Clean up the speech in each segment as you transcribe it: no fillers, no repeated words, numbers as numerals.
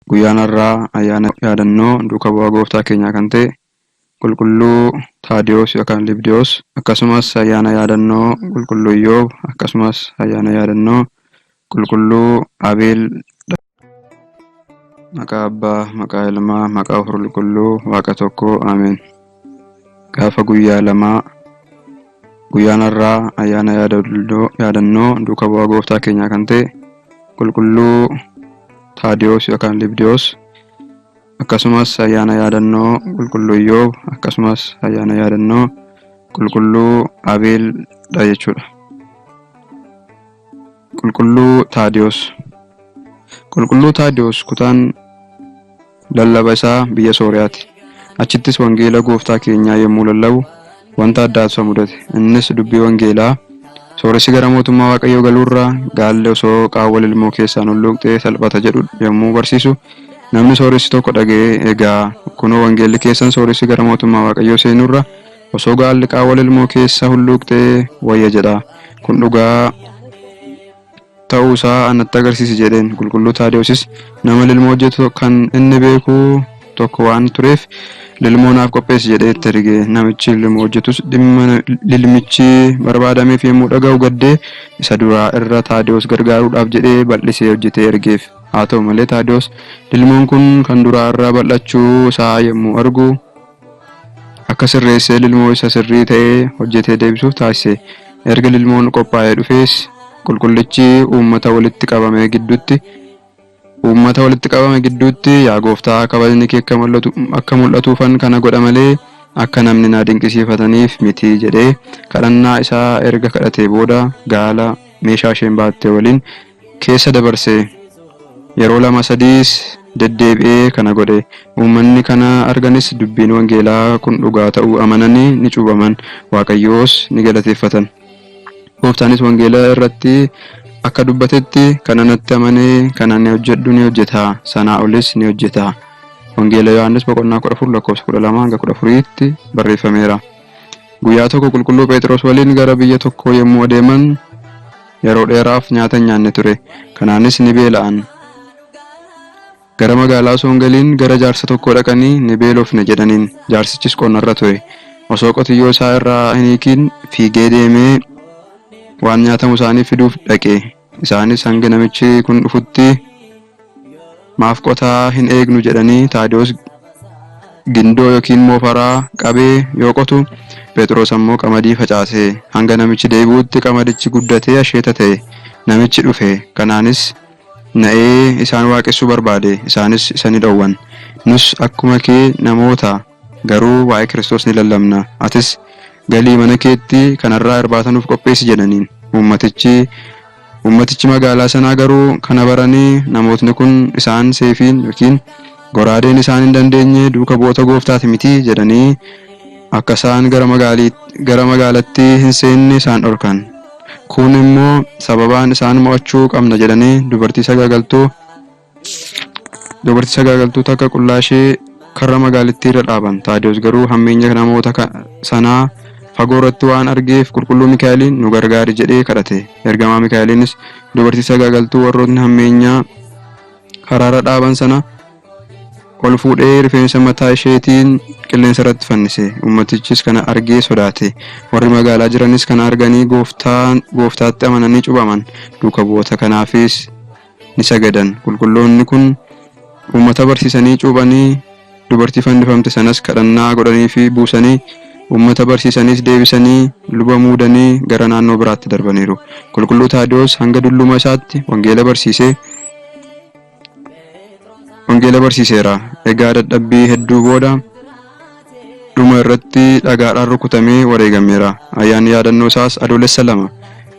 Guyyaan har'aa ayyaana yaadannoo duuka bu'aa gooftaa keenyaa kan ta'e qulqulluu Taadiyoos yookaan Libdiyoos akkasumas ayyaana yaadannoo qulqulluu Iyyoob akkasumas ayyaana yaadannoo qulqulluu Abeel. Maqaa Abbaa, maqaa Ilmaa, maqaa Hafuura Qulqulluu, Waaqa tokkoo, Ameen. Gaafa guyyaa lamaa guyyaan har'aa ayyaana yaadannoo duuka bu'aa gooftaa keenyaa kan ta'e qulqulluu Taadiyoos yookaan Libdiyoos akkasumas ayyaana yaadannoo qulqulluu Iyyoob akkasumas ayyaana yaadannoo qulqulluu Abeeldha jechuudha. Qulqulluu Taadiyoos. Qulqulluu Taadiyoos kutaan lallaba isaa biyya Sooriyaati. Achittis wangeela gooftaa keenyaa yommuu lallabu wanta addaatu mudate. Innis dubbii wangeelaa sooressi gara mootummaa Waaqayyoo galuurraa gaalli osoo qaawwal ilmoo keessaan hulluuqxee salphata jedhu yommuu barsiisu namni sooressi tokko dhaga'ee egaa kunoo wangeelli keessan sooressi gara mootummaa Waaqayyoo seenuurra osoo gaalli qaawwal ilmoo keessa hulluuqxee wayya jedha. Kun dhugaa ta'uusaa anatti agarsiisi jedheen. Qulqulluu Taadiyoosis nama lilmoo hojjetu kan inni beeku tokko waan tureef lilmoo naaf qopheessi jedhee itti erge. Namichi lilmoo hojjetus dhimma lilmichi barbaadameef yommuu dhaga'u gaddee isa duraa irra Taadiyoos gargaaruudhaaf jedhee bal'isee hojjetee ergeef. Haa ta'u malee Taadiyoos lilmoon kun kan duraa irraa bal'achuu isaa yommuu argu akka sirreessee lilmoo isa sirrii ta'ee hojjetee deebisuuf taasise. Erga lilmoon qophaa'ee dhufees qulqullichi uummata walitti qabame gidduutti yaa gooftaa kabajni kee akka mul'atuufan kana godha malee akka namni na dinqisiifataniif miti jedhee kadhannaa isaa erga kadhatee booda gaala meeshaa isheen baattee waliin keessa dabarse. Yeroo 2-3 deddeebi'ee kana godhe. Uummanni kana arganis dubbiin wangeelaa kun dhugaa ta'uu amananii ni cuubaman. Waaqayyoos ni galateeffatan. Gooftaanis wangeela irratti akka dubbatetti kana natti amanee kana ni hojjedhu ni hojjeta, sanaa olis ni hojjeta. Wangeela Yohaannis boqonnaa 14 lakkoofsa 12-14tti barreeffameera. Guyyaa tokko qulqulluu Phexros waliin gara biyya tokkoo yommuu adeeman yeroo dheeraaf nyaata hin nyaanne ture. Kanaanis ni beela'an. Gara magaalaa osoo hin galiin gara jaarsa tokkoo dhaqanii ni beelofne jedhaniin. Jaarsichis qonnarra ture. Osoo qotiyyoo isaa irraa hin hiikiin fiigee deemee waan nyaatamu isaanii fiduuf dhaqe. Isaanis hanga namichi kun dhufutti maaf qotaa hin eegnu jedhanii Taadiyoos gindoo yookiin moofaraa qabee yoo qotu Phexros ammoo qamadii facaase. Hanga namichi deebi'utti qamadichi guddatee asheeta ta'e. Namichi dhufe. Kanaanis na'ee isaan waaqessuu barbaade. Isaanis isa ni dhowwan. Nus akkuma kee namoota garuu waa'ee Kiristoos ni lallabna. Atis galii mana keetti kanarraa irbaata nuuf qopheessi jedhaniin. Ummatichi magaalaa sanaa garuu kana baranii namootni kun isaan seefiin yookiin goraadeen isaan hin dandeenye duuka bu'oota gooftaati miti jedhanii akka isaan gara magaalatti hin seenne isaan dhorkan. Kun immoo sababaan isaan mo'achuu qabna jedhanii dubartii sagaagaltuu takka qullaashee karra magaalittii irra dhaaban. Taadiyoos garuu hammeenya namoota sanaa fagoo irratti waan argeef qulqulluu Mikaa'eliin nu gargaari jedhee kadhate. Ergamaa Mikaa'eliinis dubartii sagaagaltuu warrootni hammeenyaa karaarra dhaaban sana ol fuudhee rifeensa mataa isheetiin qilleensa irratti fannise. Ummatichis kana argee sodaate. Warri magaalaa jiranis kana arganii gooftaatti amananii cuubaman. Duuka bu'oota kanaafis ni sagadan. Qulqulloonni kun uummata barsiisanii cuubanii dubartii fannifamte sanas kadhannaa godhanii fi buusanii uummata barsiisanis deebisanii luba muudanii gara naannoo biraatti darbaniiru. Qulqulluu Taadiyoos hanga dulluma isaatti wangeela barsiiseera. Egaa dadhabbii hedduu booda dhuma irratti dhagaadhaan rukutamee wareegameera. Ayyaanni yaadannoo isaas adoolessa 2.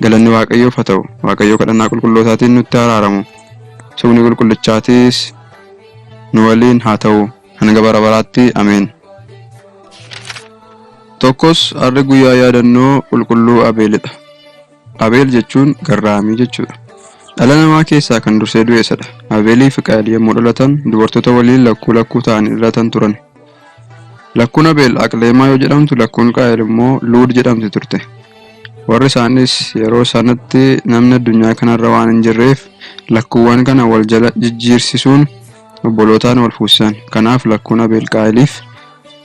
Galanni Waaqayyoof haa ta'u. Waaqayyoo kadhannaa qulqullootaatiin nutti araaramu. Sumni qulqullichaatis nu waliin haa ta'u. Hanga bara baraatti. Ameen. Tokkos har'a guyyaa yaadannoo qulqulluu Abeelidha. Abeel jechuun garraamii jechuudha. Dhala namaa keessaa kan dursee du'eessadha. Abeelii fi Qaayil yommuu dhalatan dubartoota waliin lakkuu ta'anii dhalatan turan. Lakkuun Abeel Aqleemaa yoo jedhamtu, lakkuun Qaayil immoo Luud jedhamti turte. Warri isaanis yeroo sanatti namni addunyaa kanarra waan hin jirreef lakkuuwwan kana wal jala jijjiirsisuun obbolootaan wal fuusisan. Kanaaf lakkuun Abeel Qaayiliif,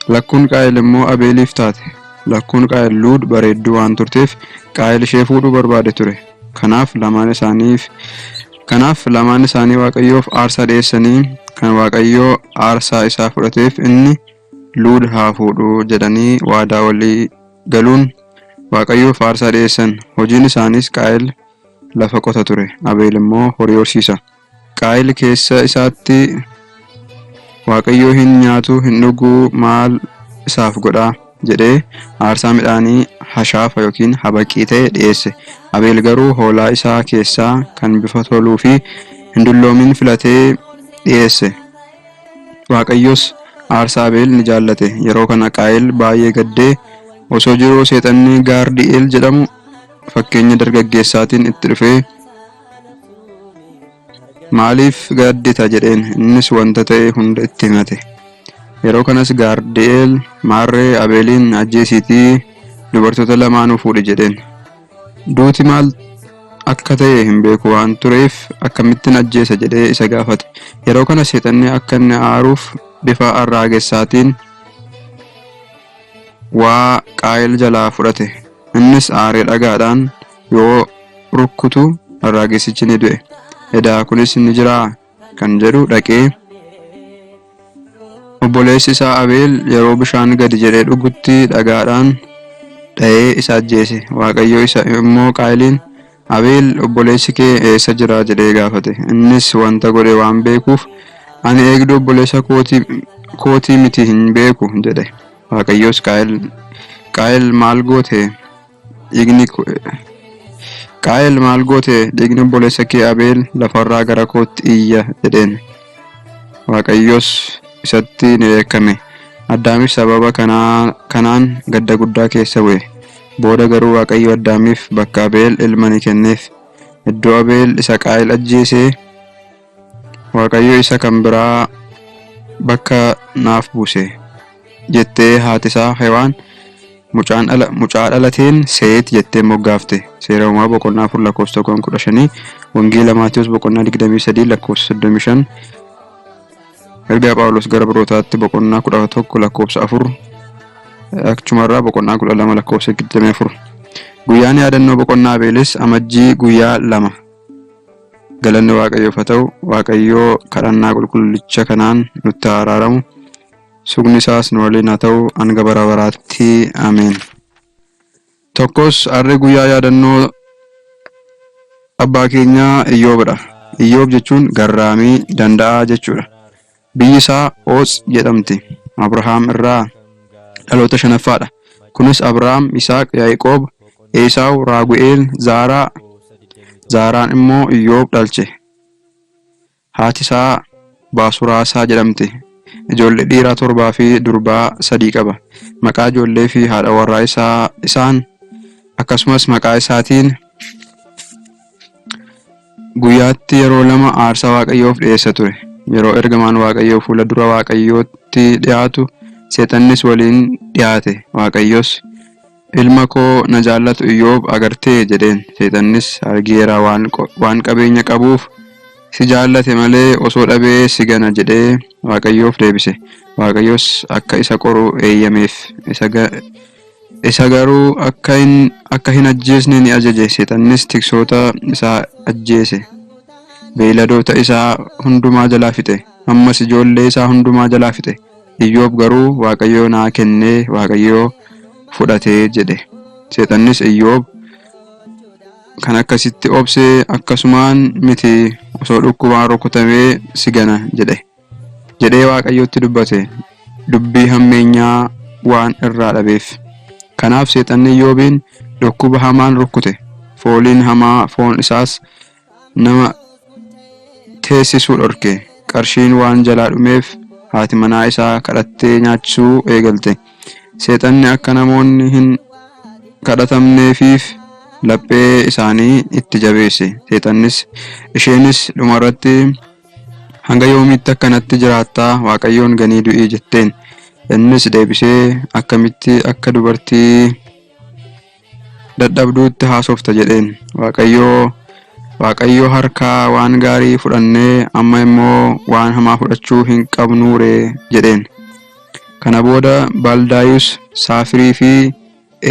lakkuun Qaayil immoo Abeeliif taate. Lakkuun Qaayil Luud bareedduu waan turteef Qaayil ishee fuudhuu barbaade ture. Kanaaf lamaan isaanii Waaqayyoof aarsaa dhiyeessanii, kan Waaqayyoo aarsaa isaa fudhateef inni Luud haa fuudhu jedhanii waadaa walii galuun Waaqayyoof aarsaa dhiyeessan. Hojiin isaaniis Qaayil lafa qota ture, Abeel immoo horii horsiisa. Qaayil keessa isaatti Waaqayyoo hin nyaatu hin dhuguu maal isaaf godhaa jedhee aarsaa midhaanii hashaafa yookiin habaqii ta'e dhiyeesse. Abeel garuu hoolaa isaa keessaa kan bifa toluu fi hin dulloomin filatee dhiyeesse. Waaqayyos aarsaa Abeel ni jaallate. Yeroo kana Qaayil baay'ee gaddee osoo jiruu seexanni Gaardi'eel jedhamu fakkeenya dargaggeessaatiin itti dhufee maaliif gaddita jedheen. Innis wanta ta'e hunda itti himate. Yeroo kanas Gaardi'eel maarree Abeeliin ajjeesiitii dubartoota lamaanuu fuudhi jedheen. Duuti maal akka ta'e hin beeku waan tureef akkamittiin ajjeesa jedhee isa gaafate. Yeroo kana seexanni akka inni aaruuf bifa arraagessaatiin waa Qaayil jalaa fudhate. Innis aaree dhagaadhaan yoo rukkutu arraagessichi ni du'e. Edaa kunis ni jiraa kan jedhu dhaqee obboleessi isaa Abeel yeroo bishaan gadi jedhee dhugutti dhagaadhaan dha'ee isa ajjeese. Waaqayyo isa immoo Qaayiliin, Abeel obboleessi kee eessa jira jedhee gaafate. Innis wanta godhe waan beekuuf, ani eegduu obboleessa kootii miti hin beeku jedhe. Waaqayyos Qaayil maal goote? Dhiigni obboleessa kee Abeel lafarraa gara kootti iyya jedheen. Waaqayyos isatti ni dheekkame. Addaamis sababa kanaan gadda guddaa keessa bu'e. Booda garuu Waaqayyo Addaamiif bakka Abeel ilma ni kenneef. Iddoo Abeel isa Qaayil ajjeese Waaqayyo isa kan biraa bakka naaf buuse jettee haati isaa Hewaan mucaa dhalateen Seet jettee moggaafte. Seera uumaa boqonnaa 4 lakkoofsa 15, Wangeela Maatiyos boqonnaa 23 lakkoofsa 35, Ergaa Phaawulos gara Ibrootaatti boqonnaa 11 lakkoofsa 4, achumarraa boqonnaa 12 lakkoofsa 24. Guyyaan yaadannoo boqonnaa Abeelis amajjii guyyaa 2. Galanni Waaqayyoof haa ta'u. Waaqayyoo kadhannaa qulqullicha kanaan nutti araaramu. Sugni isaas nu waliin haa ta'u hanga bara baraatti. Ameen. Tokkos har'a guyyaa yaadannoo abbaa keenyaa Iyyoobidha. Iyyoob jechuun garraamii danda'aa jechuudha. Biyyi isaa Oots jedhamti. Abrahaam irraa dhaloota 5ffaadha. Kunis Abrahaam, Isaaq, Yaaqoob, Esaaw, Raagu'eel, Zaaraa. Zaaraan immoo Iyyoob dhalche. Haati isaa Baasuraasaa jedhamti. Ijoollee dhiiraa 7 fi durbaa 3 qaba. Maqaa ijoollee fi haadha warraa isaan akkasumas maqaa isaatiin guyyaatti yeroo 2 aarsaa Waaqayyoof dhiyeessa ture. Yeroo ergamaan Waaqayyoo fuula dura Waaqayyootti dhiyaatu seexannis waliin dhiyaate. Waaqayyos, ilma koo na jaallatu Iyyoob agartee jedheen. Seexannis, argeera, waan qabeenya qabuuf si jaallate malee osoo dhabee si gana jedhee Waaqayyoof deebise. Waaqayyos akka isa qoru eeyyameef. Isa garuu akka hin ajjeesne ni ajaje. Seexannis tiksoota isaa ajjeese. Beeyladoota isaa hundumaa jalaa fixe. Ammas ijoollee isaa hundumaa jalaa fixe. Iyyoob garuu Waaqayyoo naa kennee Waaqayyoo fudhatee jedhe. Seexannis Iyyoob kan akkasitti obsee akkasumaan miti osoo dhukkubaan rukutamee si gana jedhee Waaqayyootti dubbate. Dubbii hammeenyaa waan irraa dhabeef. Kanaaf seexanni Iyyoobiin dhukkuba hamaan rukkute. Fooliin hamaa foon isaas nama teessisuu dhorke. Qarshiin waan jalaa dhumeef haati manaa isaa kadhattee nyaachisuu eegalte. Seexanni akka namoonni hin kadhatamneefiif laphee isaanii itti jabeesse. Seexannis, isheenis dhumarratti hanga yoomiitti akkanatti jiraattaa? Waaqayyoon ganii du'ii jetteen. Innis deebisee, akkamitti akka dubartii dadhabduutti haasofta jedheen. waaqayyo harkaa waan gaarii fudhannee amma immoo waan hamaa fudhachuu hin qabnuure jedheen. Kana booda Baldaayus, Saafirii fi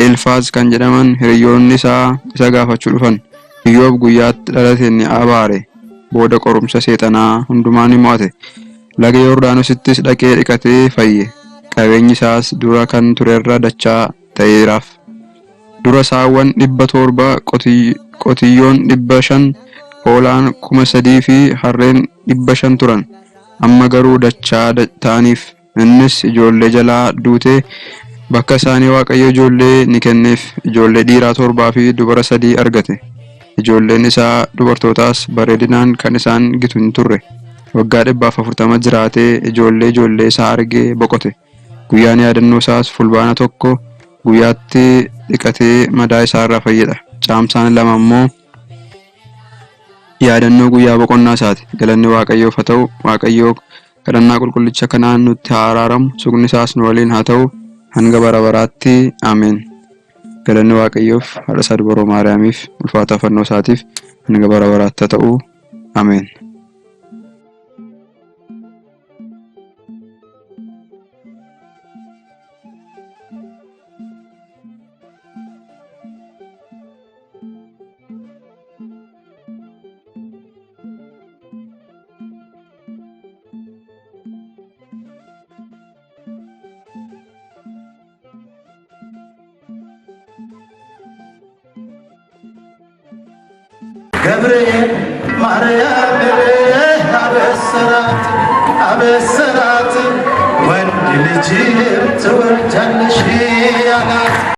Eelfaaz kan jedhaman hiriyoonni isaa isa gaafachuu dhufan. Iyyoob guyyaatti dhalate ni abaare. Booda qorumsa seexanaa hundumaa ni mo'ate. Laga Yordaanosittis dhaqee dhiqatee fayye. Qabeenyi isaas dura kan turerra dachaa ta'eeraaf. Dura saawwan 700, qotiyyoon 500, hoolaan 3,000 fi harreen 500 turan. Amma garuu dachaa ta'aniif. Innis ijoollee jalaa duutee bakka isaanii waaqayyo ijoollee ni kenneef. Ijoollee dhiiraa 7 fi dubara 3 argate. Ijoolleen isaa dubartootaas bareedinaan kan isaan gitu hin turre. Waggaa 140 jiraatee ijoollee isaa argee boqote. Guyyaan yaadannoo isaas fulbaana 1 guyyaatti dhiqatee madaa isaa irraa fayyedha. Caamsaan 2 immoo yaadannoo guyyaa boqonnaa isaati. Galanni waaqayyoof haa ta'u. Waaqayyoo kadhannaa qulqullicha kanaan nutti haa araaramu. Sugni isaas nu waliin haa ta'u hanga bara baraatti. Ameen. Galanni waaqayyoof haadha isaa dubroo Maariyaamiif ulfaataa fannoo isaatiif hanga bara baraatti haa ta'u. Ameen. ገብርኤል ማርያም አበሰራት ወንድ ልጅ ትወልጃለሽ አላት።